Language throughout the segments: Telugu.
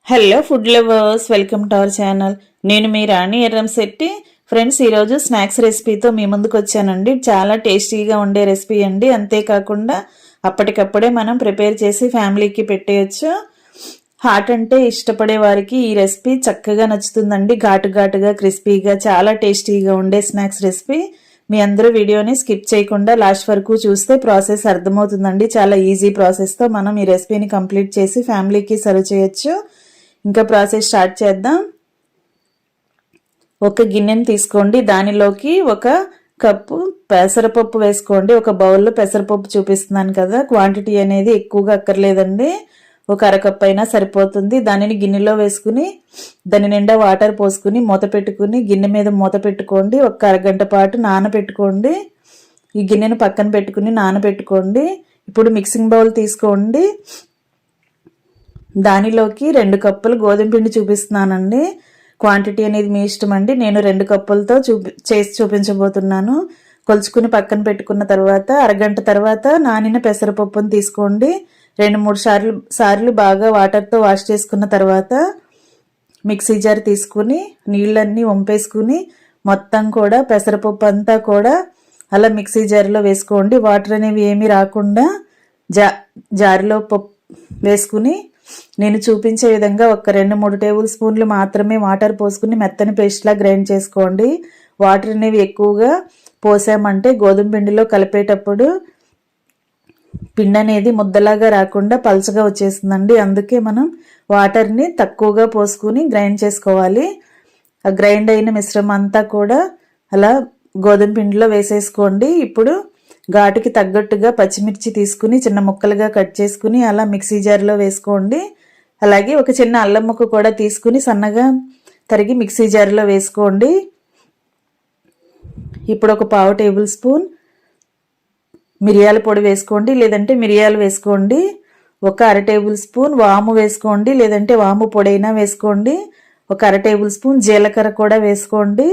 Hello food lovers, welcome to our channel. నేను మీ రాణి ఎర్రంశెట్టి. ఫ్రెండ్స్, ఈరోజు స్నాక్స్ రెసిపీతో మీ ముందుకు వచ్చానండి. చాలా టేస్టీగా ఉండే రెసిపీ అండి. అంతేకాకుండా అప్పటికప్పుడే మనం ప్రిపేర్ చేసి ఫ్యామిలీకి పెట్టేయచ్చు. హాట్ అంటే ఇష్టపడే వారికి ఈ రెసిపీ చక్కగా నచ్చుతుందండి. ఘాటుగా క్రిస్పీగా చాలా టేస్టీగా ఉండే స్నాక్స్ రెసిపీ. మీ అందరూ వీడియోని స్కిప్ చేయకుండా లాస్ట్ వరకు చూస్తే ప్రాసెస్ అర్థమవుతుందండి. చాలా ఈజీ ప్రాసెస్తో మనం ఈ రెసిపీని కంప్లీట్ చేసి ఫ్యామిలీకి సర్వ్ చేయొచ్చు. ఇంకా ప్రాసెస్ స్టార్ట్ చేద్దాం. ఒక గిన్నెని తీసుకోండి. దానిలోకి ఒక కప్పు పెసరపప్పు వేసుకోండి. ఒక బౌల్లో పెసరపప్పు చూపిస్తున్నాను కదా, క్వాంటిటీ అనేది ఎక్కువగా అక్కర్లేదండి. ఒక అరకప్పు అయినా సరిపోతుంది. దానిని గిన్నెలో వేసుకుని దాని నిండా వాటర్ పోసుకుని మూత పెట్టుకుని గిన్నె మీద మూత పెట్టుకోండి. ఒక అరగంట పాటు నానబెట్టుకోండి. ఈ గిన్నెను పక్కన పెట్టుకుని నానబెట్టుకోండి. ఇప్పుడు మిక్సింగ్ బౌల్ తీసుకోండి. దానిలోకి 2 కప్పులు గోధుమ పిండి చూపిస్తున్నానండి. క్వాంటిటీ అనేది మీ ఇష్టం అండి. నేను 2 కప్పులతో చేసి చూపించబోతున్నాను. కొలుచుకుని పక్కన పెట్టుకున్న తర్వాత అరగంట తర్వాత నానిన పెసరపప్పును తీసుకోండి. 2-3 సార్లు బాగా వాటర్తో వాష్ చేసుకున్న తర్వాత మిక్సీ జార్ తీసుకుని నీళ్ళన్నీ వంపేసుకుని మొత్తం కూడా పెసరపప్పు అంతా కూడా అలా మిక్సీ జార్లో వేసుకోండి. వాటర్ అనేవి ఏమీ రాకుండా జార్లో పప్పు వేసుకుని నేను చూపించే విధంగా ఒక 2-3 టేబుల్ స్పూన్లు మాత్రమే వాటర్ పోసుకుని మెత్తని పేస్ట్లా గ్రైండ్ చేసుకోండి. వాటర్ అనేవి ఎక్కువగా పోసామంటే గోధుమ పిండిలో కలిపేటప్పుడు పిండి అనేది ముద్దలాగా రాకుండా పల్చగా వచ్చేస్తుందండి. అందుకే మనం వాటర్ని తక్కువగా పోసుకుని గ్రైండ్ చేసుకోవాలి. ఆ గ్రైండ్ అయిన మిశ్రమం అంతా కూడా అలా గోధుమ పిండిలో వేసేసుకోండి. ఇప్పుడు ఘాటుకి తగ్గట్టుగా పచ్చిమిర్చి తీసుకుని చిన్న ముక్కలుగా కట్ చేసుకుని అలా మిక్సీ జార్లో వేసుకోండి. అలాగే ఒక చిన్న అల్లం ముక్క కూడా తీసుకుని సన్నగా తరిగి మిక్సీ జార్లో వేసుకోండి. ఇప్పుడు ఒక 1/2 టేబుల్ స్పూన్ మిరియాల పొడి వేసుకోండి, లేదంటే మిరియాలు వేసుకోండి. ఒక 1/2 టేబుల్ స్పూన్ వాము వేసుకోండి, లేదంటే వాము పొడి అయినా వేసుకోండి. ఒక 1/2 టేబుల్ స్పూన్ జీలకర్ర కూడా వేసుకోండి.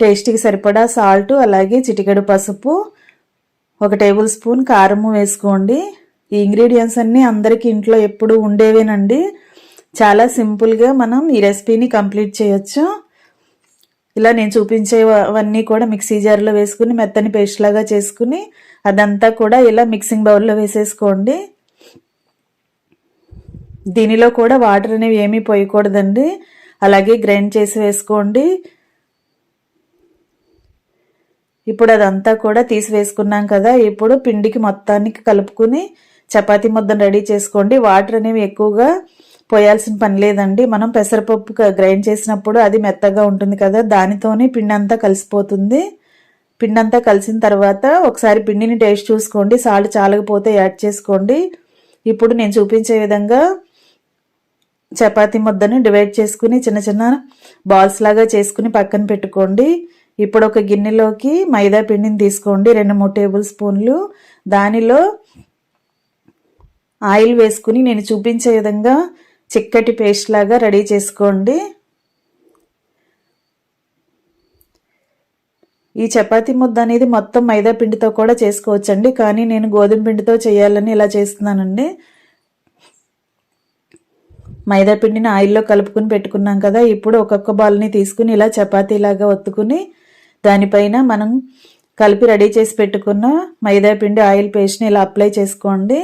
టేస్ట్కి సరిపడా సాల్ట్, అలాగే చిటికెడు పసుపు, 1 టేబుల్ స్పూన్ కారము వేసుకోండి. ఈ ఇంగ్రీడియంట్స్ అన్నీ అందరికీ ఇంట్లో ఎప్పుడు ఉండేవేనండి. చాలా సింపుల్గా మనం ఈ రెసిపీని కంప్లీట్ చేయొచ్చు. ఇలా నేను చూపించేవన్నీ కూడా మిక్సీ జార్లో వేసుకుని మెత్తని పేస్ట్ లాగా చేసుకుని అదంతా కూడా ఇలా మిక్సింగ్ బౌల్లో వేసేసుకోండి. దీనిలో కూడా వాటర్ అనేవి ఏమీ పోయకూడదండి. అలాగే గ్రైండ్ చేసి వేసుకోండి. ఇప్పుడు అదంతా కూడా తీసి వేసుకున్నాం కదా, ఇప్పుడు పిండికి మొత్తానికి కలుపుకుని చపాతీ ముద్దను రెడీ చేసుకోండి. వాటర్ అనేవి ఎక్కువగా పోయాల్సిన పని లేదండి. మనం పెసరపప్పు గ్రైండ్ చేసినప్పుడు అది మెత్తగా ఉంటుంది కదా, దానితోనే పిండి అంతా కలిసిపోతుంది. పిండి అంతా కలిసిన తర్వాత ఒకసారి పిండిని టేస్ట్ చూసుకోండి. సాల్ట్ చాలకపోతే యాడ్ చేసుకోండి. ఇప్పుడు నేను చూపించే విధంగా చపాతీ ముద్దను డివైడ్ చేసుకుని చిన్న చిన్న బాల్స్ లాగా చేసుకుని పక్కన పెట్టుకోండి. ఇప్పుడు ఒక గిన్నెలోకి మైదా పిండిని తీసుకోండి, 2-3 టేబుల్ స్పూన్లు. దానిలో ఆయిల్ వేసుకుని నేను చూపించే విధంగా చిక్కటి పేస్ట్ లాగా రెడీ చేసుకోండి. ఈ చపాతీ ముద్ద అనేది మొత్తం మైదా పిండితో కూడా చేసుకోవచ్చండి, కానీ నేను గోధుమ పిండితో చేయాలని ఇలా చేస్తున్నానండి. మైదా పిండిని ఆయిల్లో కలుపుకుని పెట్టుకున్నాం కదా, ఇప్పుడు ఒక్కొక్క బాల్ని తీసుకుని ఇలా చపాతీలాగా ఒత్తుకుని దానిపైన మనం కలిపి రెడీ చేసి పెట్టుకున్న మైదా పిండి ఆయిల్ పేస్ట్ని ఇలా అప్లై చేసుకోండి.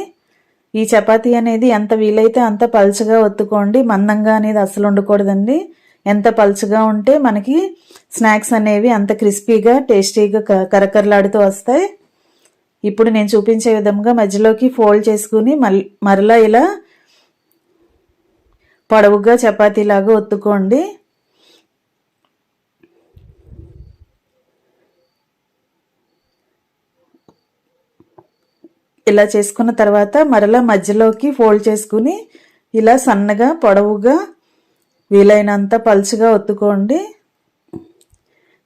ఈ చపాతీ అనేది ఎంత వీలైతే అంత పల్చగా ఒత్తుకోండి. మందంగా అనేది అస్సలు ఉండకూడదండి. ఎంత పల్చగా ఉంటే మనకి స్నాక్స్ అనేవి అంత క్రిస్పీగా టేస్టీగా కరకరలాడుతూ వస్తాయి. ఇప్పుడు నేను చూపించే విధంగా మధ్యలోకి ఫోల్డ్ చేసుకుని మరలా ఇలా పొడవుగా చపాతీలాగా ఒత్తుకోండి. ఇలా చేసుకున్న తర్వాత మరలా మధ్యలోకి ఫోల్డ్ చేసుకుని ఇలా సన్నగా పొడవుగా వీలైనంత పలుచగా ఒత్తుకోండి.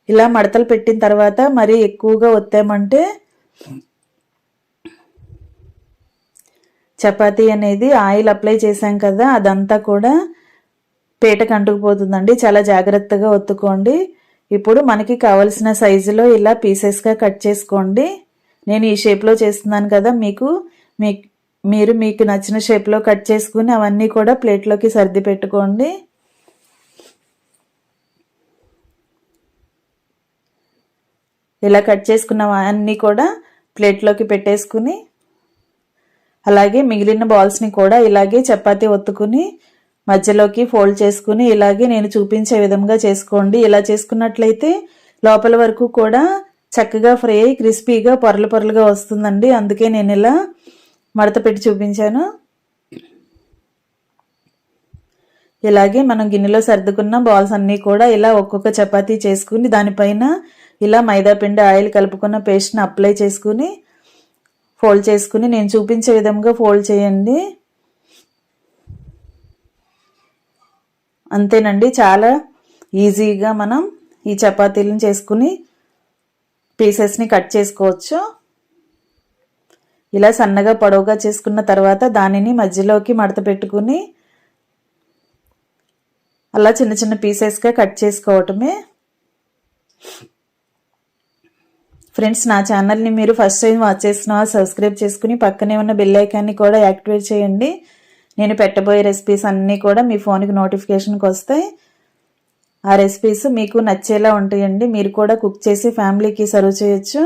ఇలా మడతలు పెట్టిన తర్వాత మరీ ఎక్కువగా ఒత్తామంటే చపాతీ అనేది ఆయిల్ అప్లై చేసాం కదా, అదంతా కూడా పీటకు అంటుకుపోతుందండి. చాలా జాగ్రత్తగా ఒత్తుకోండి. ఇప్పుడు మనకి కావలసిన సైజులో ఇలా పీసెస్గా కట్ చేసుకోండి. నేను ఈ షేప్లో చేస్తున్నాను కదా, మీకు మీరు మీకు నచ్చిన షేప్లో కట్ చేసుకుని అవన్నీ కూడా ప్లేట్లోకి సర్ది పెట్టుకోండి. ఇలా కట్ చేసుకున్నవన్నీ కూడా ప్లేట్లోకి పెట్టేసుకుని అలాగే మిగిలిన బాల్స్ని కూడా ఇలాగే చపాతీ ఒత్తుకుని మధ్యలోకి ఫోల్డ్ చేసుకుని ఇలాగే నేను చూపించే విధంగా చేసుకోండి. ఇలా చేసుకున్నట్లయితే లోపల వరకు కూడా చక్కగా ఫ్రై అయ్యి క్రిస్పీగా పొరలు పొరలుగా వస్తుందండి. అందుకే నేను ఇలా మడత పెట్టి చూపించాను. ఇలాగే మనం గిన్నెలో సర్దుకున్న బాల్స్ అన్నీ కూడా ఇలా ఒక్కొక్క చపాతీ చేసుకుని దానిపైన ఇలా మైదాపిండి ఆయిల్ కలుపుకున్న పేస్ట్ని అప్లై చేసుకుని ఫోల్డ్ చేసుకుని నేను చూపించే విధంగా ఫోల్డ్ చేయండి. అంతేనండి, చాలా ఈజీగా మనం ఈ చపాతీలను చేసుకుని పీసెస్ని కట్ చేసుకోవచ్చు. ఇలా సన్నగా పొడవుగా చేసుకున్న తర్వాత దానిని మధ్యలోకి మడత పెట్టుకుని అలా చిన్న చిన్న పీసెస్గా కట్ చేసుకోవటమే. ఫ్రెండ్స్, నా ఛానల్ని మీరు ఫస్ట్ టైం వాచ్ చేసిన సబ్స్క్రైబ్ చేసుకుని పక్కనే ఉన్న బెల్ ఐకాన్ని కూడా యాక్టివేట్ చేయండి. నేను పెట్టబోయే రెసిపీస్ అన్నీ కూడా మీ ఫోన్కి నోటిఫికేషన్కి వస్తాయి. ఆ రెసిపీస్ మీకు నచ్చేలా ఉంటాయండి. మీరు కూడా కుక్ చేసి ఫ్యామిలీకి సర్వ్ చేయొచ్చు.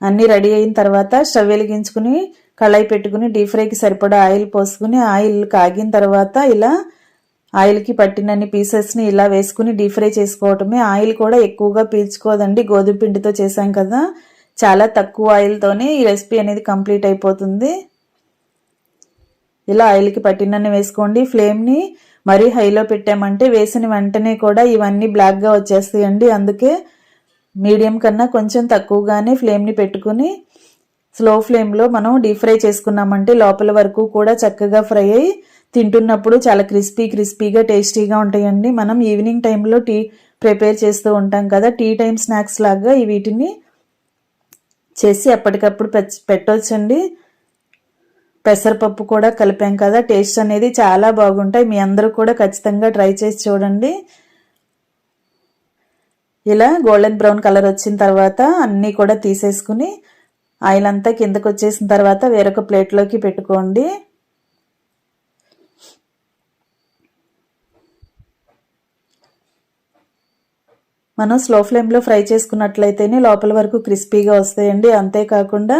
అన్నీ రెడీ అయిన తర్వాత స్టవ్ వెలిగించుకుని కళాయి పెట్టుకుని డీప్ ఫ్రైకి సరిపడా ఆయిల్ పోసుకుని ఆయిల్ కాగిన తర్వాత ఇలా ఆయిల్కి పట్టినన్ని పీసెస్ని ఇలా వేసుకుని డీప్ ఫ్రై చేసుకోవటమే. ఆయిల్ కూడా ఎక్కువగా పీల్చుకోదండి, గోధుమ పిండితో చేసాం కదా. చాలా తక్కువ ఆయిల్తోనే ఈ రెసిపీ అనేది కంప్లీట్ అయిపోతుంది. ఇలా ఆయిల్కి పట్టినన్ని వేసుకోండి. ఫ్లేమ్ని మరీ హైలో పెట్టామంటే వేసిన వెంటనే కూడా ఇవన్నీ బ్లాక్గా వచ్చేస్తాయండి. అందుకే మీడియం కన్నా కొంచెం తక్కువగానే ఫ్లేమ్ని పెట్టుకుని స్లో ఫ్లేమ్లో మనం డీప్ ఫ్రై చేసుకున్నామంటే లోపల వరకు కూడా చక్కగా ఫ్రై అయ్యి తింటున్నప్పుడు చాలా క్రిస్పీగా టేస్టీగా ఉంటాయండి. మనం ఈవినింగ్ టైంలో టీ ప్రిపేర్ చేస్తూ ఉంటాం కదా, టీ టైం స్నాక్స్ లాగా వీటిని చేసి ఎప్పటికప్పుడు పెట్టొచ్చండి. పెసరపప్పు కూడా కలిపాం కదా, టేస్ట్ అనేది చాలా బాగుంటాయి. మీ అందరూ కూడా ఖచ్చితంగా ట్రై చేసి చూడండి. ఇలా గోల్డెన్ బ్రౌన్ కలర్ వచ్చిన తర్వాత అన్నీ కూడా తీసేసుకుని ఆయిల్ అంతా కిందకు వచ్చేసిన తర్వాత వేరొక ప్లేట్లోకి పెట్టుకోండి. మనం స్లో ఫ్లేమ్లో ఫ్రై చేసుకున్నట్లయితేనే లోపల వరకు క్రిస్పీగా వస్తాయండి. అంతేకాకుండా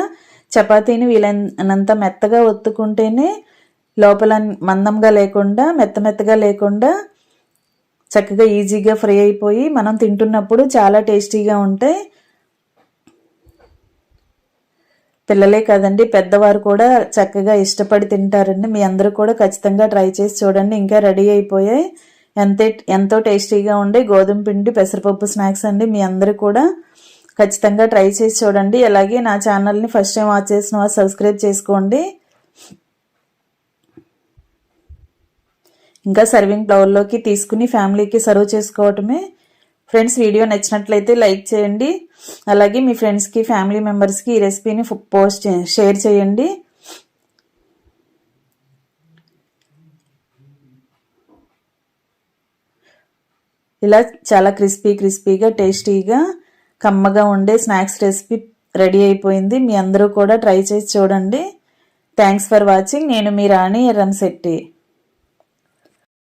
చపాతీని వీలైనంత మెత్తగా ఒత్తుకుంటేనే లోపల మందంగా లేకుండా మెత్తగా లేకుండా చక్కగా ఈజీగా ఫ్రై అయిపోయి మనం తింటున్నప్పుడు చాలా టేస్టీగా ఉంటాయి. పిల్లలే కదండి, పెద్దవారు కూడా చక్కగా ఇష్టపడి తింటారండి. మీ అందరూ కూడా ఖచ్చితంగా ట్రై చేసి చూడండి. ఇంకా రెడీ అయిపోయాయి ఎంతో టేస్టీగా ఉండే గోధుమ పిండి పెసరపప్పు స్నాక్స్ అండి. మీ అందరూ కూడా ఖచ్చితంగా ట్రై చేసి చూడండి. అలాగే నా ఛానల్ని ఫస్ట్ టైం వాచ్ చేసిన వారు సబ్స్క్రైబ్ చేసుకోండి. ఇంకా సర్వింగ్ బౌల్లోకి తీసుకుని ఫ్యామిలీకి సర్వ్ చేసుకోవటమే. ఫ్రెండ్స్, వీడియో నచ్చినట్లయితే లైక్ చేయండి. అలాగే మీ ఫ్రెండ్స్కి ఫ్యామిలీ మెంబర్స్కి ఈ రెసిపీని షేర్ చేయండి. ఇలా చాలా క్రిస్పీగా టేస్టీగా కమ్మగా ఉండే స్నాక్స్ రెసిపీ రెడీ అయిపోయింది. మీ అందరూ కూడా ట్రై చేసి చూడండి. Thanks for watching. నేను మీ రాణి ఎర్రన్శెట్టి.